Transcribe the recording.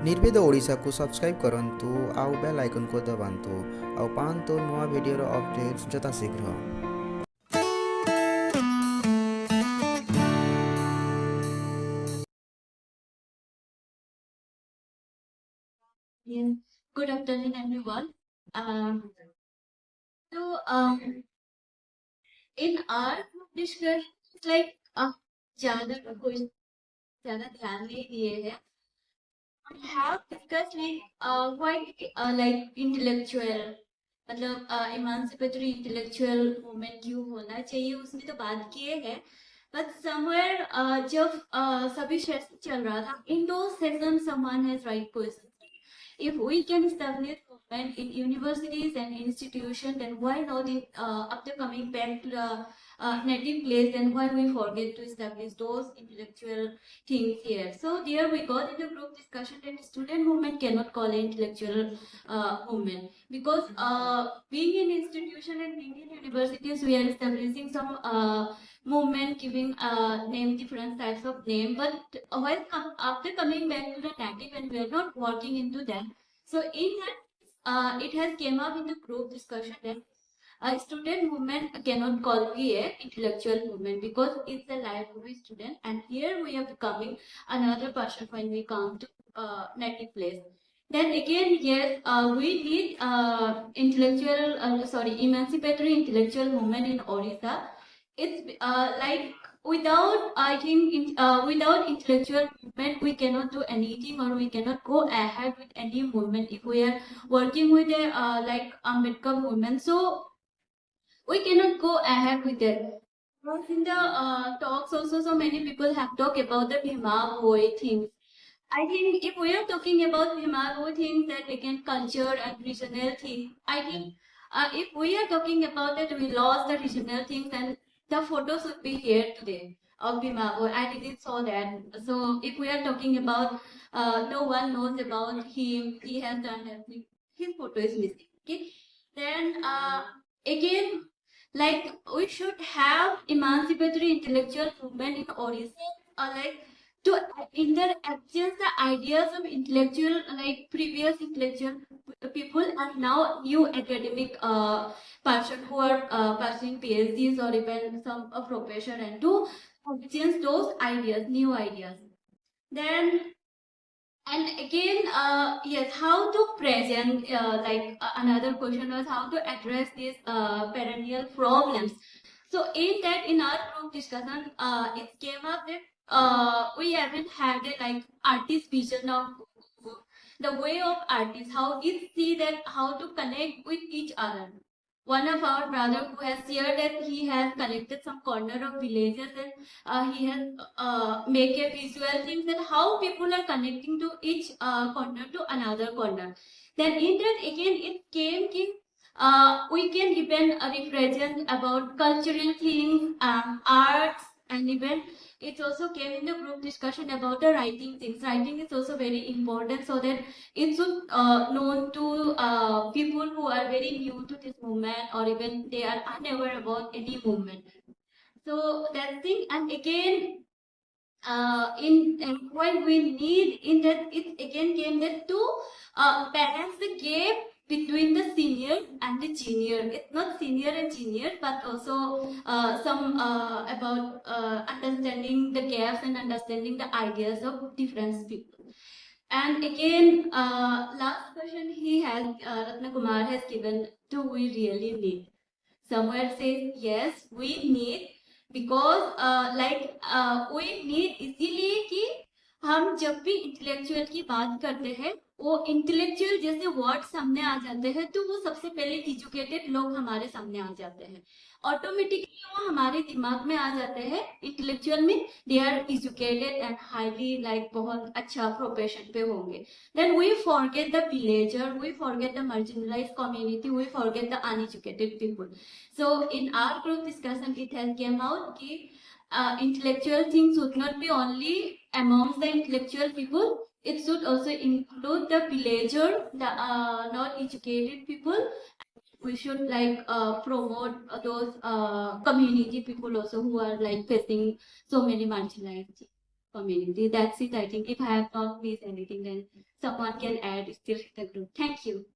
ନିର୍ଭୀଦ ଓଡ଼ିଶାକୁ ସବସ୍କ୍ରାଇବ୍ କରନ୍ତୁ ଆଉ ବେଲ୍ ଆଇକନ୍କୁ ଦବାନ୍ତୁ ଆଉ ପାଆନ୍ତୁ ନୂଆ ଭିଡ଼ିଓର ଅପଡ଼େଟ୍ ଯଥାଶୀଘ୍ର। Yes. Good afternoon, everyone. So, in our discussion, like ज़्यादा कोई ज़्यादा ध्यान नहीं दिए हैं. We have discussed quite like intellectual, मतलब emancipatory intellectual movement क्यों होना चाहिए उसमें तो बात किए हैं. But somewhere जब सभी सेशन चल रहा था, in those sessions someone has right person. If we can establish movement in universities and institutions, then why not in after coming back to the native place, then why we forget to establish those intellectual things here? So there we got into group discussion that student movement cannot call an intellectual movement because being in institution and being in universities, we are establishing some movement, giving name different types of name, but while after coming back to the native and we are not working into that, so in that it has came up in the group discussion that a student movement cannot call be a intellectual movement because it's a life of a student, and here we are becoming another person when we come to native place. Then again, yes, we need emancipatory intellectual movement in Orissa. It's like without, I think, without intellectual movement, we cannot do anything or we cannot go ahead with any movement if we are working with a like Ambedkar movement. So we cannot go ahead with it. Because in the talks also, so many people have talked about the Bhima Boy things. I think if we are talking about Himago things that again culture and regional things, I think if we are talking about that we lost the regional things and the photos would be here today of Bimago. I didn't saw that. So if we are talking about no one knows about him, he has done everything. His photo is missing. Okay. Then again, like we should have emancipatory intellectual movement in Orissa, like to in their absence the ideas of intellectual like previous intellectual people and now new academic person who are pursuing PhDs or even some profession and to absence those ideas, new ideas. Then and again, yes, how to present, another question was how to address these perennial problems. So in that, in our group discussion, it came up that we haven't had a like artist vision of the way of artists, how it see that how to connect with each other. One of our brother who has shared that he has collected some corner of villages and he has make a visual things that how people are connecting to each corner to another corner. Then in that again it came we can even represent about cultural things, arts, and even it also came in the group discussion about the writing things. Writing is also very important so that it should known to people who are very new to this movement or even they are unaware about any movement. So that thing, and again in what we need in that it again came that to balance the gap between the senior and the junior. It's not senior and junior, but also some about understanding the gaps and understanding the ideas of different people. And again, last question he has, Ratna Kumar has given, do we really need? Somewhere says yes, we need because we need इसीलिए कि हम जब भी intellectual की बात करते हैं वो इंटेलेक्चुअल जैसे वर्ड सामने आ जाते हैं तो वो सबसे पहले एजुकेटेड लोग हमारे सामने आ जाते हैं ऑटोमेटिकली वो हमारे दिमाग में आ जाते हैं इंटेलेक्चुअल में they are educated and highly like बहुत अच्छा प्रोफेशन पे होंगे then we forget the villager, we forget the marginalized community, we forget the uneducated people. So in our group discussion it has came out that intellectual things should not be only amongst the intellectual people, it should also include the villager, the not educated people. We should promote those community people also who are like facing so many marginalized. community. That's it. I think if I have not missed anything, then someone can add still the group. Thank you.